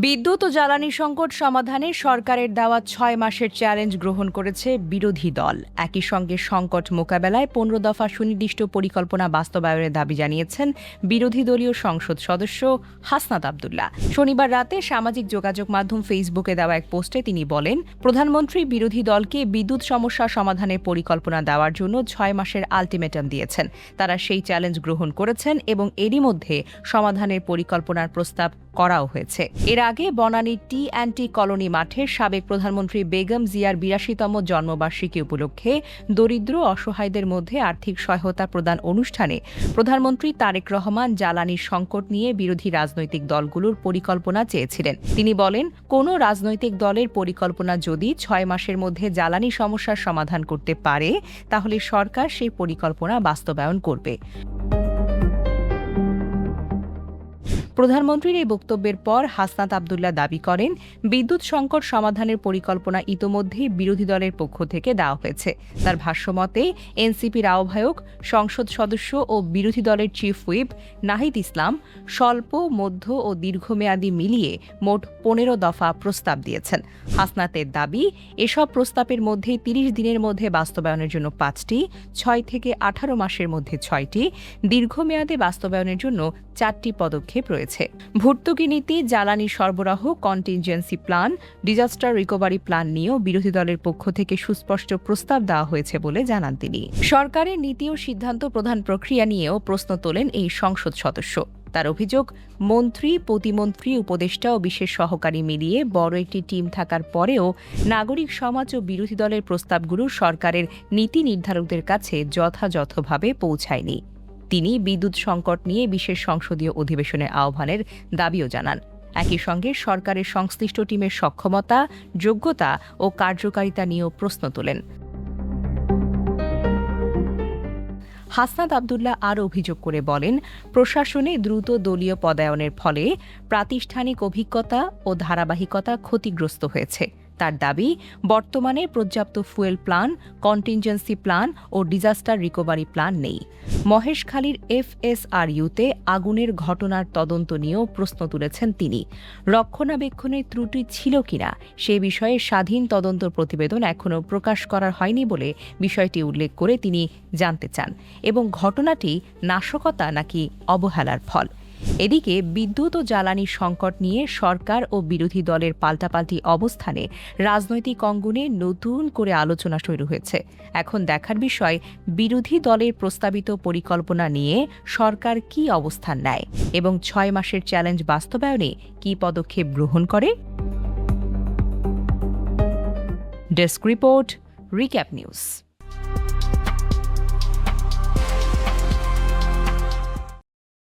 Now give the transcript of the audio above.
বিদ্যুৎ ও জ্বালানি সংকট সমাধানে সরকারের দেওয়া ৬ মাসের চ্যালেঞ্জ গ্রহণ করেছে বিরোধী দল। একই সঙ্গে সংকট মোকাবেলায় ১৫ দফা সুনির্দিষ্ট পরিকল্পনা বাস্তবায়নের দাবি জানিয়েছেন বিরোধী দলীয় সংসদ সদস্য হাসনাত আব্দুল্লাহ। শনিবার রাতে সামাজিক যোগাযোগ মাধ্যম ফেসবুকে দেওয়া এক পোস্টে তিনি বলেন, প্রধানমন্ত্রী বিরোধী দলকে বিদ্যুৎ সমস্যা সমাধানের পরিকল্পনা দেওয়ার জন্য ৬ মাসের আলটিমেটাম দিয়েছেন। তারা সেই চ্যালেঞ্জ গ্রহণ করেছেন এবং এরই মধ্যে সমাধানের পরিকল্পনার প্রস্তাব করাও হয়েছে। এর আগে বনানীর টি&টি কলোনি মাঠে সাবেক প্রধানমন্ত্রী বেগম জিয়ার ৮২তম জন্মবার্ষিকী উপলক্ষে দরিদ্র অসহায়দের মধ্যে আর্থিক সহায়তা প্রদান অনুষ্ঠানে প্রধানমন্ত্রী তারেক রহমান জ্বালানির সংকট নিয়ে বিরোধী রাজনৈতিক দলগুলোর পরিকল্পনা চেয়েছিলেন। তিনি বলেন, কোনো রাজনৈতিক দলের পরিকল্পনা যদি ৬ মাসের মধ্যে জ্বালানি সমস্যার সমাধান করতে পারে, তাহলে সরকার সেই পরিকল্পনা বাস্তবায়ন করবে। প্রধানমন্ত্রীর এই বক্তব্যের পর হাসনাত আব্দুল্লাহ দাবি করেন, বিদ্যুৎ সংকট সমাধানের পরিকল্পনা ইতোমধ্যেই বিরোধী দলের পক্ষ থেকে দেওয়া হয়েছে। তার ভাষ্যমতে এনসিপির আহ্বায়ক, সংসদ সদস্য ও বিরোধী দলের চিফ হুইপ নাহিদ ইসলাম স্বল্প, মধ্য ও দীর্ঘমেয়াদী মিলিয়ে মোট ১৫ দফা প্রস্তাব দিয়েছেন। হাসনাতের দাবি, এসব প্রস্তাবের মধ্যে ৩০ দিনের মধ্যে বাস্তবায়নের জন্য ৫টি, ৬ থেকে ১৮ মাসের মধ্যে ৬টি, দীর্ঘমেয়াদে বাস্তবায়নের জন্য ৪টি পদক্ষেপ রয়েছে। ভর্তুকি নীতি, জ্বালানি সরবরাহ, contingency plan, disaster recovery plan নিয়েও বিরোধী দলের পক্ষ থেকে সুস্পষ্ট প্রস্তাব দেওয়া হয়েছে বলে জানান তিনি। সরকারের নীতি ও সিদ্ধান্ত প্রধান প্রক্রিয়া নিয়েও প্রশ্ন তোলেন এই সংসদ সদস্য। তার অভিযোগ, মন্ত্রী, প্রতিমন্ত্রী, উপদেষ্টা ও বিশেষ সহকারী মিলিয়ে বড় একটি টিম থাকার পরেও নাগরিক সমাজ ও বিরোধী দলের প্রস্তাবগুলো সরকারের নীতি নির্ধারকদের কাছে যথাযথভাবে পৌঁছায়নি। তিনি বিদ্যুৎ সংকট নিয়ে বিশেষ সংসদীয় অধিবেশনের আহ্বানের দাবিও জানান। একই সঙ্গে সরকারের সংশ্লিষ্ট টিমের সক্ষমতা, যোগ্যতা ও কার্যকারিতা নিয়েও প্রশ্ন তোলেন। হাসনাত আব্দুল্লাহ আরও অভিযোগ করে বলেন, প্রশাসনে দ্রুত দলীয় পদায়নের ফলে প্রাতিষ্ঠানিক অভিজ্ঞতা ও ধারাবাহিকতা ক্ষতিগ্রস্ত হয়েছে। তার দাবি, বর্তমানে পর্যাপ্ত ফুয়েল প্ল্যান, কন্টিনজেন্সি প্ল্যান ও ডিজাস্টার রিকভারি প্ল্যান নেই। মহেশখালীর FSRUতে আগুনের ঘটনার তদন্ত নিয়েও প্রশ্ন তুলেছেন তিনি। রক্ষণাবেক্ষণের ত্রুটি ছিল কিনা সে বিষয়ে স্বাধীন তদন্ত প্রতিবেদন এখনও প্রকাশ করা হয়নি বলে বিষয়টি উল্লেখ করে তিনি জানতে চান, এবং ঘটনাটি নাশকতা নাকি অবহেলার ফল। এদিকে বিদ্যুৎ ও জ্বালানি সংকট নিয়ে সরকার ও বিরোধী দলের পাল্টাপাল্টি অবস্থানে রাজনৈতিক অঙ্গনে নতুন করে আলোচনা শুরু হয়েছে। এখন দেখার বিষয়, বিরোধী দলের প্রস্তাবিত পরিকল্পনা নিয়ে সরকার কী অবস্থান নেয় এবং ৬ মাসের চ্যালেঞ্জ বাস্তবায়নে কী পদক্ষেপ গ্রহণ করে। Desk report, recap news.